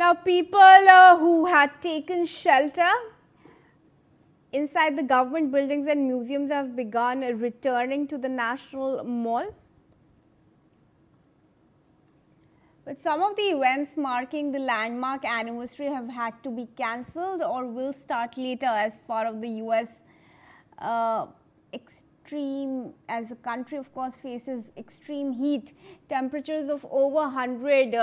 Now, people who had taken shelter inside the government buildings and museums have begun returning to the National Mall. But some of the events marking the landmark anniversary have had to be cancelled or will start later as part of the US as the country of course faces extreme heat. Temperatures of over 100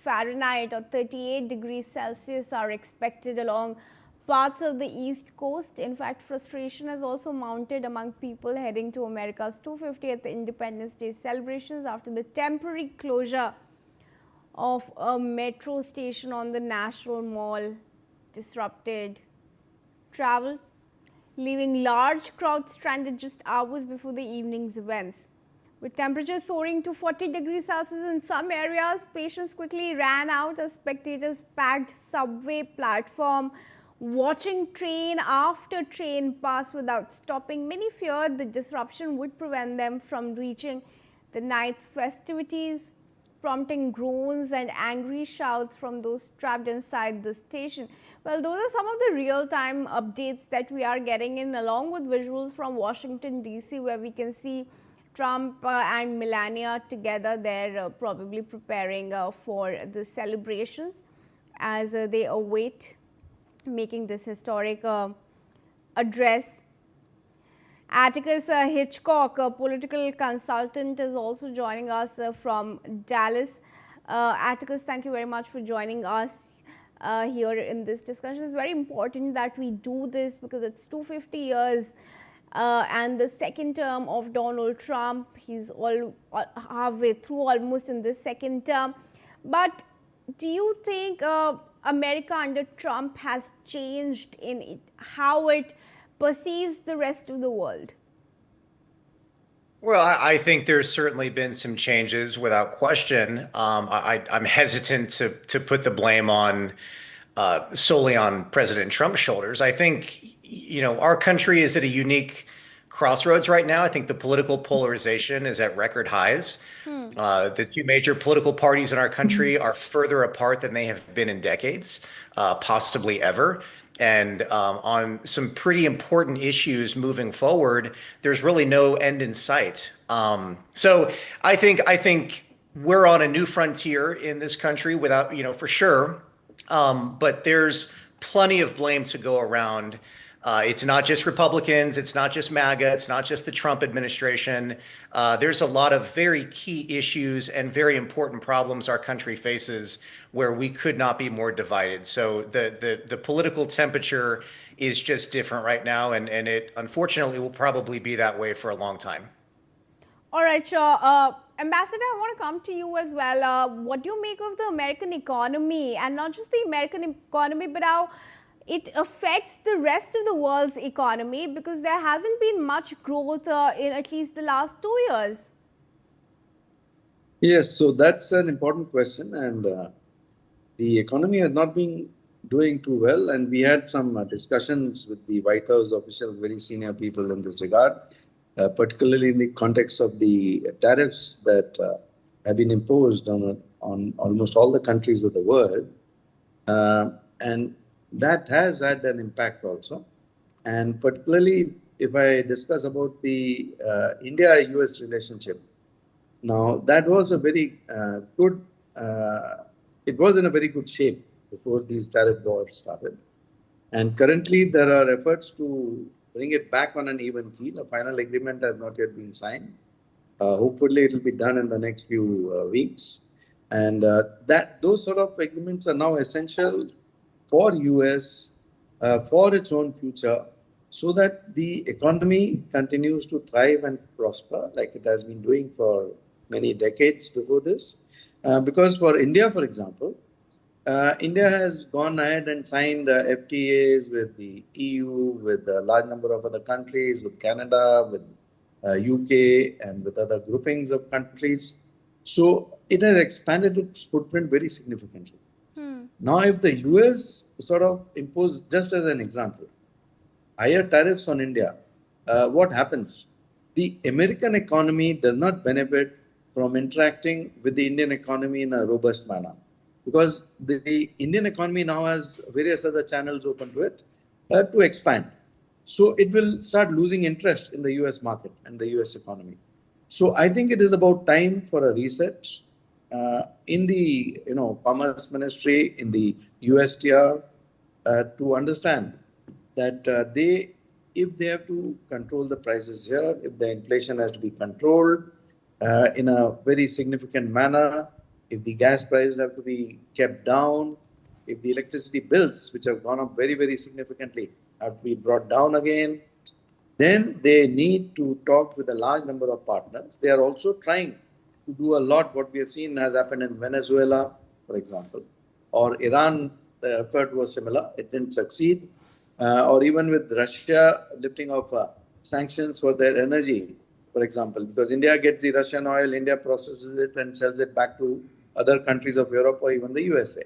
Fahrenheit or 38 degrees Celsius are expected along parts of the East Coast. In fact, frustration has also mounted among people heading to America's 250th Independence Day celebrations after the temporary closure of a metro station on the National Mall disrupted travel, leaving large crowds stranded just hours before the evening's events. With temperatures soaring to 40 degrees Celsius in some areas, patience quickly ran out as spectators packed subway platform, watching train after train pass without stopping. Many feared the disruption would prevent them from reaching the night's festivities, prompting groans and angry shouts from those trapped inside the station. Well, those are some of the real-time updates that we are getting in, along with visuals from Washington, D.C., where we can see Trump and Melania together. They're probably preparing for the celebrations as they await making this historic address. Atticus Hitchcock, a political consultant, is also joining us from Dallas. Atticus, thank you very much for joining us here in this discussion. It's very important that we do this because it's 250 years and the second term of Donald Trump. He's halfway through almost in this second term. But do you think America under Trump has changed in how it perceives the rest of the world? Well, I think there's certainly been some changes without question. I'm hesitant to put the blame on solely on President Trump's shoulders. I think, our country is at a unique crossroads right now. I think the political polarization is at record highs. The two major political parties in our country are further apart than they have been in decades, possibly ever. And on some pretty important issues moving forward, there's really no end in sight. So I think we're on a new frontier in this country without, for sure. But there's plenty of blame to go around. It's not just Republicans, it's not just MAGA, it's not just the Trump administration. There's a lot of very key issues and very important problems our country faces where we could not be more divided. So the political temperature is just different right now, and it unfortunately will probably be that way for a long time. All right, sure. Ambassador, I want to come to you as well. What do you make of the American economy, and not just the American economy, but how it affects the rest of the world's economy, because there hasn't been much growth in at least the last 2 years? Yes, so that's an important question, and the economy has not been doing too well, and we had some discussions with the White House officials, very senior people in this regard, particularly in the context of the tariffs that have been imposed on almost all the countries of the world. And that has had an impact also. And particularly if I discuss about the India-US relationship, now that was a very good, it was in a very good shape before these tariff wars started. And currently there are efforts to bring it back on an even keel. A final agreement has not yet been signed. Hopefully it will be done in the next few weeks. And those sort of agreements are now essential for US, for its own future, so that the economy continues to thrive and prosper like it has been doing for many decades before this. Because for India, for example, India has gone ahead and signed FTAs with the EU, with a large number of other countries, with Canada, with UK, and with other groupings of countries. So it has expanded its footprint very significantly. Now, if the US sort of impose, just as an example, higher tariffs on India, what happens? The American economy does not benefit from interacting with the Indian economy in a robust manner. because the Indian economy now has various other channels open to it to expand. So it will start losing interest in the US market and the US economy. So I think it is about time for a reset in the Commerce Ministry, in the USTR, to understand that if they have to control the prices here, if the inflation has to be controlled in a very significant manner, if the gas prices have to be kept down, if the electricity bills, which have gone up very, very significantly, have to be brought down again, then they need to talk with a large number of partners. They are also trying to do a lot. What we have seen has happened in Venezuela, for example, or Iran. The effort was similar. It didn't succeed. Or even with Russia lifting of sanctions for their energy, for example, because India gets the Russian oil, India processes it and sells it back to other countries of Europe or even the USA.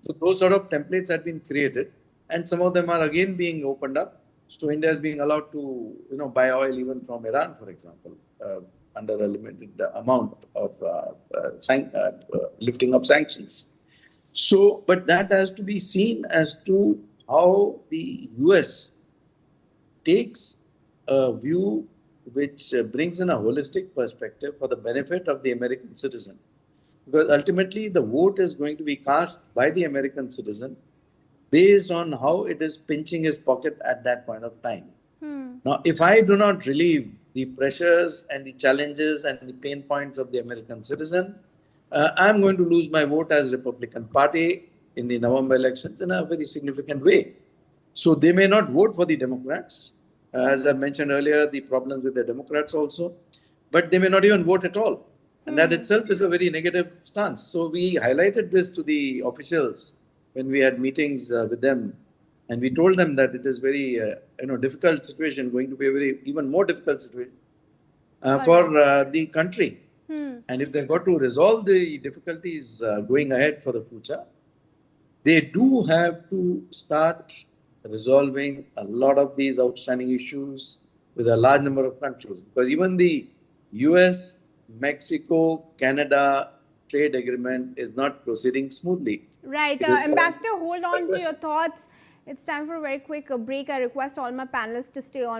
So those sort of templates had been created, and some of them are again being opened up. So India is being allowed to, buy oil even from Iran, for example, under a limited amount of lifting of sanctions. So, but that has to be seen as to how the US takes a view which brings in a holistic perspective for the benefit of the American citizen. Because ultimately, the vote is going to be cast by the American citizen based on how it is pinching his pocket at that point of time. Now, if I do not relieve the pressures and the challenges and the pain points of the American citizen, I'm going to lose my vote as Republican Party in the November elections in a very significant way. So they may not vote for the Democrats. As I mentioned earlier, the problems with the Democrats also, but they may not even vote at all. And that itself is a very negative stance. So we highlighted this to the officials when we had meetings with them, and we told them that it is very difficult situation, going to be a very even more difficult situation for the country. And if they've got to resolve the difficulties going ahead for the future, they do have to start resolving a lot of these outstanding issues with a large number of countries, because even the US, Mexico, Canada trade agreement is not proceeding smoothly. Right. Ambassador, hold on to your thoughts. It's time for a very quick break. I request all my panelists to stay on.